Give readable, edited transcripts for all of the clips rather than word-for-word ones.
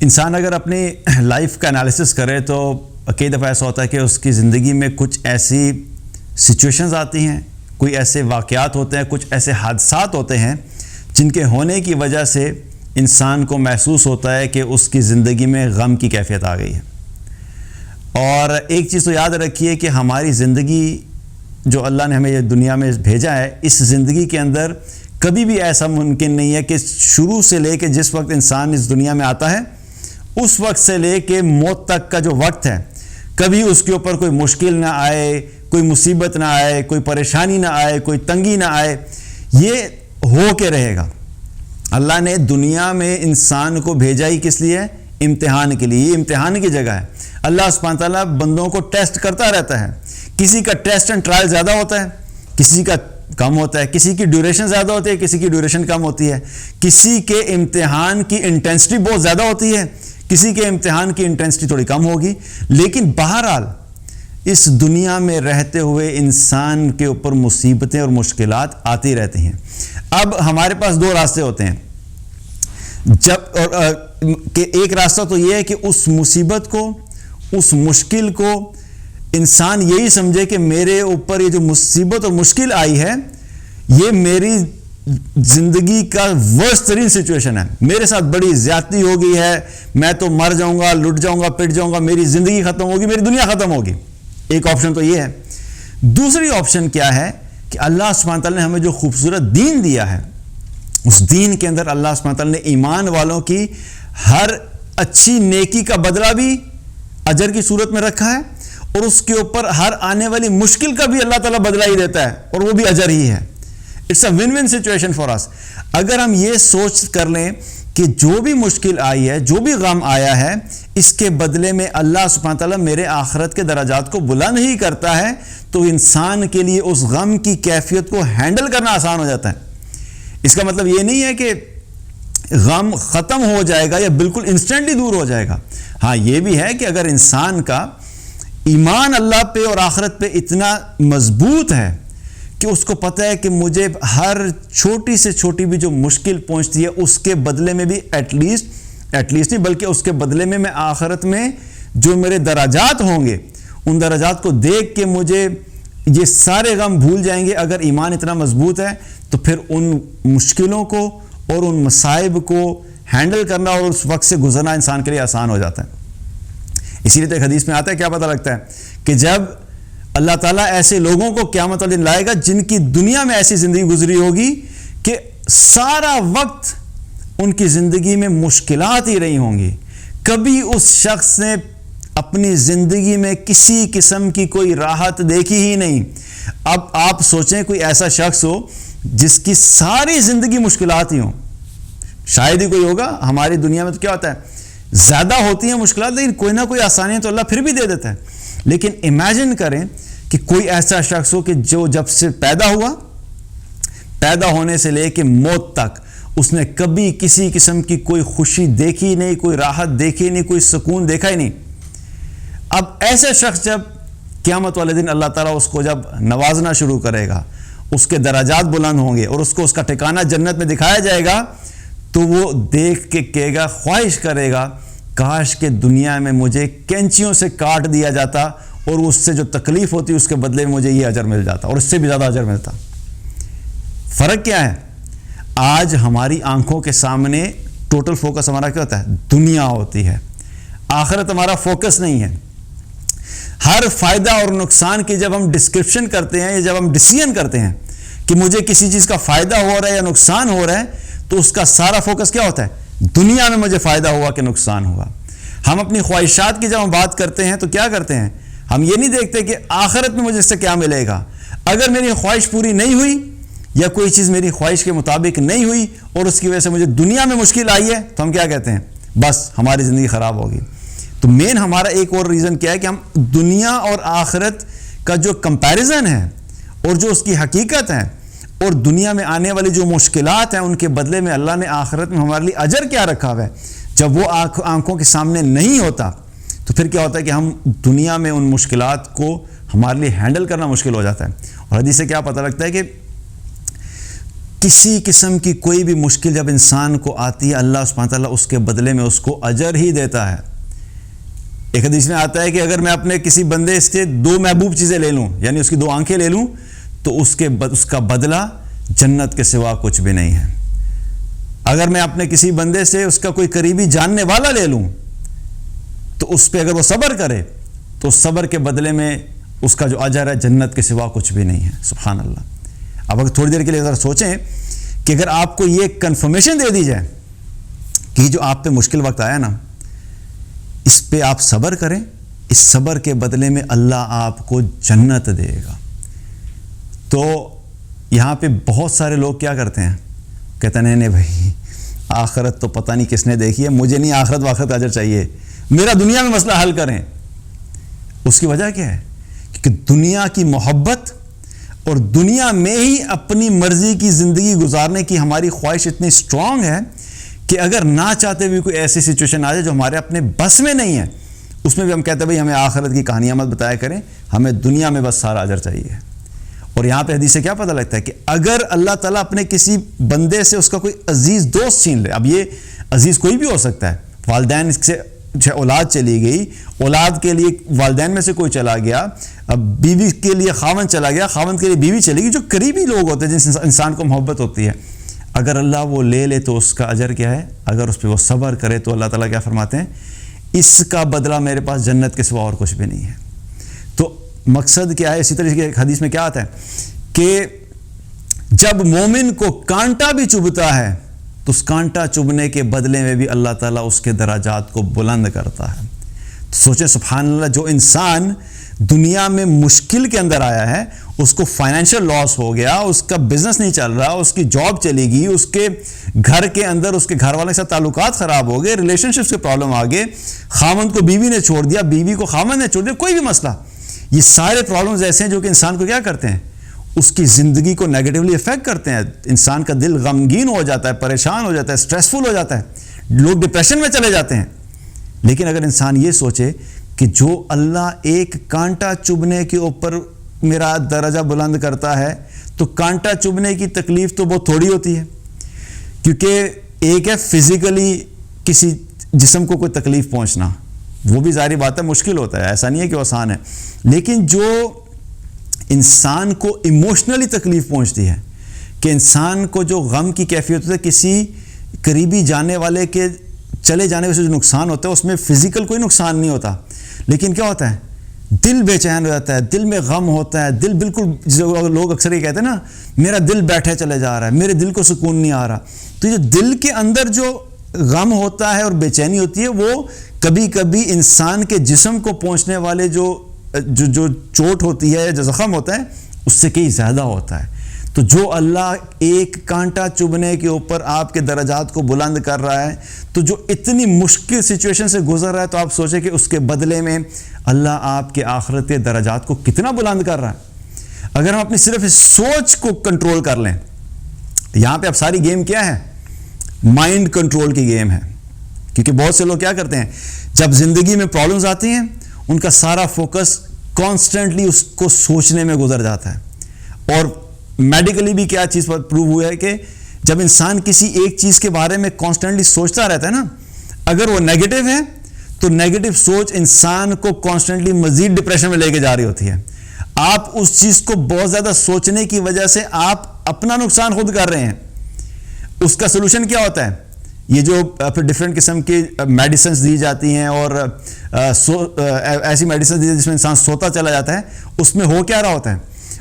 انسان اگر اپنی لائف کا انالیسس کرے تو کئی دفعہ ایسا ہوتا ہے کہ اس کی زندگی میں کچھ ایسی سچویشنز آتی ہیں، کوئی ایسے واقعات ہوتے ہیں، کچھ ایسے حادثات ہوتے ہیں جن کے ہونے کی وجہ سے انسان کو محسوس ہوتا ہے کہ اس کی زندگی میں غم کی کیفیت آ گئی ہے۔ اور ایک چیز تو یاد رکھیے کہ ہماری زندگی جو اللہ نے ہمیں یہ دنیا میں بھیجا ہے، اس زندگی کے اندر کبھی بھی ایسا ممکن نہیں ہے کہ شروع سے لے کے جس وقت انسان اس دنیا میں آتا ہے اس وقت سے لے کے موت تک کا جو وقت ہے، کبھی اس کے اوپر کوئی مشکل نہ آئے، کوئی مصیبت نہ آئے، کوئی پریشانی نہ آئے، کوئی تنگی نہ آئے۔ یہ ہو کے رہے گا۔ اللہ نے دنیا میں انسان کو بھیجا ہی کس لیے؟ امتحان کے لیے۔ یہ امتحان کی جگہ ہے۔ اللہ سبحانہ تعالیٰ بندوں کو ٹیسٹ کرتا رہتا ہے۔ کسی کا ٹیسٹ اینڈ ٹرائل زیادہ ہوتا ہے، کسی کا کم ہوتا ہے، کسی کی ڈیوریشن زیادہ ہوتی ہے، کسی کی ڈیوریشن کم ہوتی ہے، کسی کے امتحان کی انٹینسٹی بہت زیادہ ہوتی ہے، کسی کے امتحان کی انٹینسٹی تھوڑی کم ہوگی۔ لیکن بہرحال اس دنیا میں رہتے ہوئے انسان کے اوپر مصیبتیں اور مشکلات آتی رہتی ہیں۔ اب ہمارے پاس دو راستے ہوتے ہیں۔ کہ ایک راستہ تو یہ ہے کہ اس مصیبت کو، اس مشکل کو انسان یہی سمجھے کہ میرے اوپر یہ جو مصیبت اور مشکل آئی ہے یہ میری زندگی کا ورسٹ ترین سچویشن ہے، میرے ساتھ بڑی زیادتی ہو گئی ہے، میں تو مر جاؤں گا، لٹ جاؤں گا، پٹ جاؤں گا، میری زندگی ختم ہوگی، میری دنیا ختم ہوگی۔ ایک آپشن تو یہ ہے۔ دوسری آپشن کیا ہے کہ اللہ سبحانہ تعالیٰ نے ہمیں جو خوبصورت دین دیا ہے، اس دین کے اندر اللہ سبحانہ تعالیٰ نے ایمان والوں کی ہر اچھی نیکی کا بدلہ بھی اجر کی صورت میں رکھا ہے، اور اس کے اوپر ہر آنے والی مشکل کا بھی اللہ تعالیٰ بدلہ ہی دیتا ہے، اور وہ بھی اجر ہی ہے۔ It's a win win situation for us. اگر ہم یہ سوچ کر لیں کہ جو بھی مشکل آئی ہے، جو بھی غم آیا ہے، اس کے بدلے میں اللہ سبحانہ تعالیٰ میرے آخرت کے درجات کو بلند ہی کرتا ہے، تو انسان کے لیے اس غم کی کیفیت کو ہینڈل کرنا آسان ہو جاتا ہے۔ اس کا مطلب یہ نہیں ہے کہ غم ختم ہو جائے گا یا بالکل انسٹنٹلی دور ہو جائے گا۔ ہاں یہ بھی ہے کہ اگر انسان کا ایمان اللہ پہ اور آخرت پہ اتنا مضبوط ہے کہ اس کو پتہ ہے کہ مجھے ہر چھوٹی سے چھوٹی بھی جو مشکل پہنچتی ہے اس کے بدلے میں بھی ایٹ لیسٹ نہیں بلکہ اس کے بدلے میں آخرت میں جو میرے درجات ہوں گے ان درجات کو دیکھ کے مجھے یہ سارے غم بھول جائیں گے۔ اگر ایمان اتنا مضبوط ہے تو پھر ان مشکلوں کو اور ان مصائب کو ہینڈل کرنا اور اس وقت سے گزرنا انسان کے لیے آسان ہو جاتا ہے۔ اسی لیے تو ایک حدیث میں آتا ہے، کیا پتہ لگتا ہے کہ جب اللہ تعالیٰ ایسے لوگوں کو قیامت والے دن لائے گا جن کی دنیا میں ایسی زندگی گزری ہوگی کہ سارا وقت ان کی زندگی میں مشکلات ہی رہی ہوں گی، کبھی اس شخص نے اپنی زندگی میں کسی قسم کی کوئی راحت دیکھی ہی نہیں۔ اب آپ سوچیں کوئی ایسا شخص ہو جس کی ساری زندگی مشکلات ہی ہوں، شاید ہی کوئی ہوگا۔ ہماری دنیا میں تو کیا ہوتا ہے، زیادہ ہوتی ہیں مشکلات لیکن کوئی نہ کوئی آسانیاں تو اللہ پھر بھی دے دیتا ہے۔ لیکن امیجن کریں کہ کوئی ایسا شخص ہو کہ جو جب سے پیدا ہوا، پیدا ہونے سے لے کے موت تک اس نے کبھی کسی قسم کی کوئی خوشی دیکھی نہیں، کوئی راحت دیکھی نہیں، کوئی سکون دیکھا ہی نہیں۔ اب ایسے شخص جب قیامت والے دن اللہ تعالیٰ اس کو جب نوازنا شروع کرے گا، اس کے درجات بلند ہوں گے اور اس کو اس کا ٹھکانہ جنت میں دکھایا جائے گا، تو وہ دیکھ کے کہے گا، خواہش کرے گا کاش کہ دنیا میں مجھے کینچیوں سے کاٹ دیا جاتا اور اس سے جو تکلیف ہوتی اس کے بدلے میں مجھے یہ اجر مل جاتا اور اس سے بھی زیادہ اجر ملتا۔ فرق کیا ہے؟ آج ہماری آنکھوں کے سامنے ٹوٹل فوکس ہمارا کیا ہوتا ہے؟ دنیا ہوتی ہے، آخرت ہمارا فوکس نہیں ہے۔ ہر فائدہ اور نقصان کی جب ہم ڈسکرپشن کرتے ہیں یا جب ہم ڈیسیژن کرتے ہیں کہ مجھے کسی چیز کا فائدہ ہو رہا ہے یا نقصان ہو رہا ہے، تو اس کا سارا فوکس کیا ہوتا ہے؟ دنیا میں مجھے فائدہ ہوا کہ نقصان ہوا۔ ہم اپنی خواہشات کی جب ہم بات کرتے ہیں تو کیا کرتے ہیں؟ ہم یہ نہیں دیکھتے کہ آخرت میں مجھے اس سے کیا ملے گا۔ اگر میری خواہش پوری نہیں ہوئی یا کوئی چیز میری خواہش کے مطابق نہیں ہوئی اور اس کی وجہ سے مجھے دنیا میں مشکل آئی ہے تو ہم کیا کہتے ہیں؟ بس ہماری زندگی خراب ہوگی۔ تو مین ہمارا ایک اور ریزن کیا ہے کہ ہم دنیا اور آخرت کا جو کمپیریزن ہے اور جو اس کی حقیقت ہے اور دنیا میں آنے والی جو مشکلات ہیں ان کے بدلے میں اللہ نے آخرت میں ہمارے لیے اجر کیا رکھا ہوا ہے، جب وہ آنکھوں کے سامنے نہیں ہوتا تو پھر کیا ہوتا ہے کہ ہم دنیا میں ان مشکلات کو، ہمارے لیے ہینڈل کرنا مشکل ہو جاتا ہے۔ اور حدیث سے کیا پتہ لگتا ہے کہ کسی قسم کی کوئی بھی مشکل جب انسان کو آتی ہے اللہ سبحانہ تعالیٰ اس کے بدلے میں اس کو اجر ہی دیتا ہے. ایک حدیث میں آتا ہے کہ اگر میں اپنے کسی بندے سے 2 محبوب چیزیں لے لوں, یعنی اس کی 2 آنکھیں لے لوں, تو اس کا بدلہ جنت کے سوا کچھ بھی نہیں ہے. اگر میں اپنے کسی بندے سے اس کا کوئی قریبی جاننے والا لے لوں تو اس پہ اگر وہ صبر کرے تو صبر کے بدلے میں اس کا جو اجر ہے جنت کے سوا کچھ بھی نہیں ہے. سبحان اللہ. اب اگر تھوڑی دیر کے لیے ذرا سوچیں کہ اگر آپ کو یہ کنفرمیشن دے دی جائے کہ جو آپ پہ مشکل وقت آیا نا, اس پہ آپ صبر کریں, اس صبر کے بدلے میں اللہ آپ کو جنت دے گا. تو یہاں پہ بہت سارے لوگ کیا کرتے ہیں, کہتے ہیں نہیں بھائی آخرت تو پتہ نہیں کس نے دیکھی ہے, مجھے نہیں آخرت اجر چاہیے, میرا دنیا میں مسئلہ حل کریں. اس کی وجہ کیا ہے؟ کیونکہ دنیا کی محبت اور دنیا میں ہی اپنی مرضی کی زندگی گزارنے کی ہماری خواہش اتنی اسٹرانگ ہے کہ اگر نہ چاہتے ہوئے کوئی ایسی سچویشن آ جائے جو ہمارے اپنے بس میں نہیں ہے, اس میں بھی ہم کہتے ہیں بھائی ہمیں آخرت کی کہانیاں مت بتایا کریں, ہمیں دنیا میں بس سارا اجر چاہیے. اور یہاں پہ حدیث سے کیا پتہ لگتا ہے کہ اگر اللہ تعالیٰ اپنے کسی بندے سے اس کا کوئی عزیز دوست چھین لے, اب یہ عزیز کوئی بھی ہو سکتا ہے, والدین سے اولاد چلی گئی, اولاد کے لیے والدین میں سے کوئی چلا گیا, اب بیوی کے لیے خاوند چلا گیا, خاوند کے لیے بیوی چلی گئی, جو قریبی لوگ ہوتے ہیں جن انسان کو محبت ہوتی ہے, اگر اللہ وہ لے لے تو اس کا اجر کیا ہے؟ اگر اس پہ وہ صبر کرے تو اللہ تعالیٰ کیا فرماتے ہیں, اس کا بدلہ میرے پاس جنت کے سوا اور کچھ بھی نہیں ہے. تو مقصد کیا ہے؟ اسی طرح ایک حدیث میں کیا آتا ہے کہ جب مومن کو کانٹا بھی چبھتا ہے تو اس کانٹا چبھنے کے بدلے میں بھی اللہ تعالیٰ اس کے درجات کو بلند کرتا ہے. تو سوچیں سبحان اللہ, جو انسان دنیا میں مشکل کے اندر آیا ہے, اس کو فائنینشیل لاس ہو گیا, اس کا بزنس نہیں چل رہا, اس کی جاب چلی گئی, اس کے گھر کے اندر اس کے گھر والوں کے ساتھ تعلقات خراب ہو گئے, ریلیشن شپس کے پرابلم آ گئے, خاوند کو بیوی نے چھوڑ دیا, بیوی کو خاوند نے چھوڑ دیا, کوئی بھی مسئلہ, یہ سارے پرابلمز ایسے ہیں جو کہ انسان کو کیا کرتے ہیں, اس کی زندگی کو نیگیٹیولی افیکٹ کرتے ہیں. انسان کا دل غمگین ہو جاتا ہے, پریشان ہو جاتا ہے, اسٹریسفل ہو جاتا ہے, لوگ ڈپریشن میں چلے جاتے ہیں. لیکن اگر انسان یہ سوچے کہ جو اللہ ایک کانٹا چبھنے کے اوپر میرا درجہ بلند کرتا ہے, تو کانٹا چبھنے کی تکلیف تو بہت تھوڑی ہوتی ہے, کیونکہ ایک ہے فزیکلی کسی جسم کو کوئی تکلیف پہنچنا, وہ بھی ظاہری بات ہے مشکل ہوتا ہے, ایسا نہیں ہے کہ آسان ہے, لیکن جو انسان کو ایموشنلی تکلیف پہنچتی ہے کہ انسان کو جو غم کی کیفیت ہوتی ہے, کسی قریبی جانے والے کے چلے جانے سے جو نقصان ہوتا ہے, اس میں فزیکل کوئی نقصان نہیں ہوتا, لیکن کیا ہوتا ہے, دل بے چین ہو جاتا ہے, دل میں غم ہوتا ہے, دل بالکل, لوگ اکثر یہ کہتے ہیں نا میرا دل بیٹھے چلے جا رہا ہے, میرے دل کو سکون نہیں آ رہا. تو یہ دل کے اندر جو غم ہوتا ہے اور بے چینی ہوتی ہے, وہ کبھی کبھی انسان کے جسم کو پہنچنے والے جو چوٹ ہوتی ہے, جو زخم ہوتا ہے, اس سے کہیں زیادہ ہوتا ہے. تو جو اللہ ایک کانٹا چبھنے کے اوپر آپ کے درجات کو بلند کر رہا ہے, تو جو اتنی مشکل سچویشن سے گزر رہا ہے, تو آپ سوچیں کہ اس کے بدلے میں اللہ آپ کے آخرت کے درجات کو کتنا بلند کر رہا ہے. اگر ہم اپنی صرف اس سوچ کو کنٹرول کر لیں, یہاں پہ اب ساری گیم کیا ہے, مائنڈ کنٹرول کی گیم ہے. کیونکہ بہت سے لوگ کیا کرتے ہیں, جب زندگی میں پرابلمز آتی ہیں, ان کا سارا فوکس کانسٹنٹلی اس کو سوچنے میں گزر جاتا ہے. اور میڈیکلی بھی کیا چیز پر پروو ہوا ہے کہ جب انسان کسی ایک چیز کے بارے میں کانسٹنٹلی سوچتا رہتا ہے نا, اگر وہ نیگیٹو ہے تو نیگیٹو سوچ انسان کو کانسٹنٹلی مزید ڈپریشن میں لے کے جا رہی ہوتی ہے. آپ اس چیز کو بہت زیادہ سوچنے کی وجہ سے آپ اپنا نقصان خود کر رہے ہیں. اس کا سلوشن کیا ہوتا ہے, یہ جو پھر ڈفرینٹ قسم کی میڈیسنز دی جاتی ہیں, اور ایسی میڈیسنز دی جاتی ہیں جس میں انسان سوتا چلا جاتا ہے. اس میں ہو کیا رہا ہوتا ہے,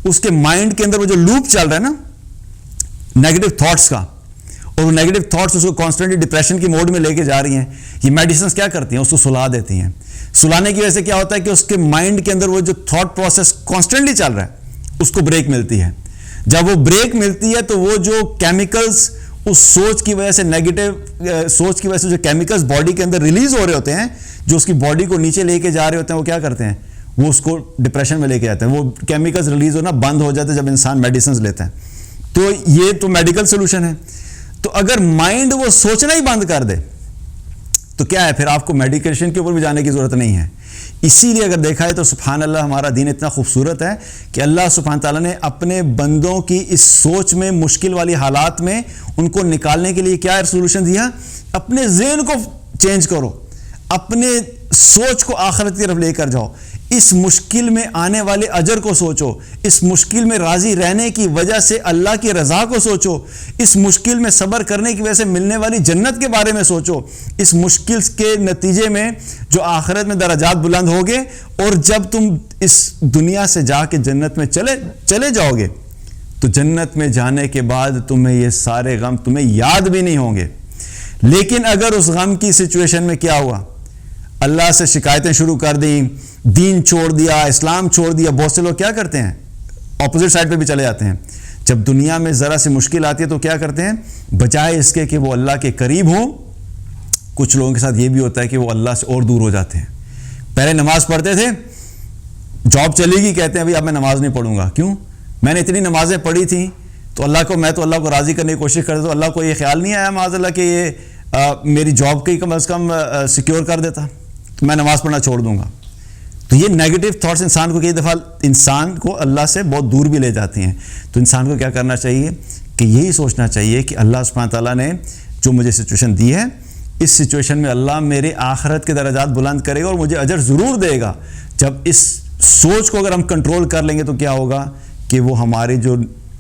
اس کے مائنڈ کے اندر وہ جو لوپ چل رہا ہے نا نیگیٹو تھاٹس کا, اور وہ نیگیٹو تھاٹس اس کو کانسٹنٹلی ڈپریشن کی موڈ میں لے کے جا رہی ہیں. یہ میڈیسنز کیا کرتی ہیں, اس کو سلا دیتی ہیں. سلانے کی وجہ سے کیا ہوتا ہے کہ اس کے مائنڈ کے اندر وہ جو تھاٹ پروسیس کانسٹنٹلی چل رہا ہے, اس کو بریک ملتی ہے. جب وہ بریک ملتی ہے تو وہ جو کیمیکلز اس سوچ کی وجہ سے, نیگیٹو سوچ کی وجہ سے جو کیمیکلز باڈی کے اندر ریلیز ہو رہے ہوتے ہیں, جو اس کی باڈی کو نیچے لے کے جا رہے ہوتے ہیں, وہ کیا کرتے ہیں, وہ اس کو ڈپریشن میں لے کے جاتے ہیں. وہ کیمیکلز ریلیز ہونا بند ہو جاتے ہیں جب انسان میڈیسنز لیتا ہے. تو یہ تو میڈیکل سولوشن ہے. تو اگر مائنڈ وہ سوچنا ہی بند کر دے تو کیا ہے پھر آپ کو میڈیکیشن کے اوپر بھی جانے کی ضرورت نہیں ہے. اسی لیے اگر دیکھا ہے تو سبحان اللہ ہمارا دین اتنا خوبصورت ہے کہ اللہ سبحانہ تعالیٰ نے اپنے بندوں کی اس سوچ میں، مشکل والی حالات میں ان کو نکالنے کے لیے کیا سولوشن دیا؟ اپنے ذہن کو چینج کرو، اپنے سوچ کو آخرت کی طرف لے کر جاؤ، اس مشکل میں آنے والے اجر کو سوچو، اس مشکل میں راضی رہنے کی وجہ سے اللہ کی رضا کو سوچو، اس مشکل میں صبر کرنے کی وجہ سے ملنے والی جنت کے بارے میں سوچو، اس مشکل کے نتیجے میں جو آخرت میں درجات بلند ہوگے، اور جب تم اس دنیا سے جا کے جنت میں چلے جاؤ گے تو جنت میں جانے کے بعد تمہیں یہ سارے غم تمہیں یاد بھی نہیں ہوں گے. لیکن اگر اس غم کی سچویشن میں کیا ہوا، اللہ سے شکایتیں شروع کر دیں، دین چھوڑ دیا، اسلام چھوڑ دیا. بہت سے لوگ کیا کرتے ہیں؟ اپوزٹ سائڈ پہ بھی چلے جاتے ہیں. جب دنیا میں ذرا سی مشکل آتی ہے تو کیا کرتے ہیں؟ بجائے اس کے کہ وہ اللہ کے قریب ہوں، کچھ لوگوں کے ساتھ یہ بھی ہوتا ہے کہ وہ اللہ سے اور دور ہو جاتے ہیں. پہلے نماز پڑھتے تھے، جاب چلے گی، کہتے ہیں ابھی اب میں نماز نہیں پڑھوں گا. کیوں؟ میں نے اتنی نمازیں پڑھی تھیں تو میں تو اللہ کو راضی کرنے کی کوشش کرتا، تو اللہ کو یہ خیال نہیں آیا معاذ اللہ کہ یہ میری جاب کی کم از کم سیکیور کر دیتا، تو میں نماز پڑھنا چھوڑ دوں گا. تو یہ نیگیٹو تھاٹس انسان کو کئی دفعہ انسان کو اللہ سے بہت دور بھی لے جاتی ہیں. تو انسان کو کیا کرنا چاہیے کہ یہی سوچنا چاہیے کہ اللہ سبحانہ تعالیٰ نے جو مجھے سچویشن دی ہے، اس سچویشن میں اللہ میرے آخرت کے درجات بلند کرے گا اور مجھے اجر ضرور دے گا. جب اس سوچ کو اگر ہم کنٹرول کر لیں گے تو کیا ہوگا کہ وہ ہماری جو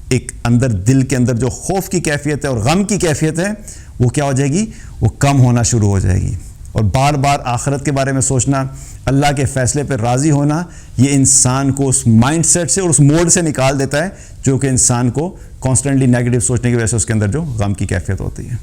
ایک اندر دل کے اندر جو خوف کی کیفیت ہے اور غم کی کیفیت ہے وہ کیا ہو جائے گی؟ وہ کم ہونا شروع ہو جائے گی. اور بار بار آخرت کے بارے میں سوچنا، اللہ کے فیصلے پر راضی ہونا، یہ انسان کو اس مائنڈ سیٹ سے اور اس موڈ سے نکال دیتا ہے جو کہ انسان کو کانسٹنٹلی نیگیٹو سوچنے کی وجہ سے اس کے اندر جو غم کی کیفیت ہوتی ہے.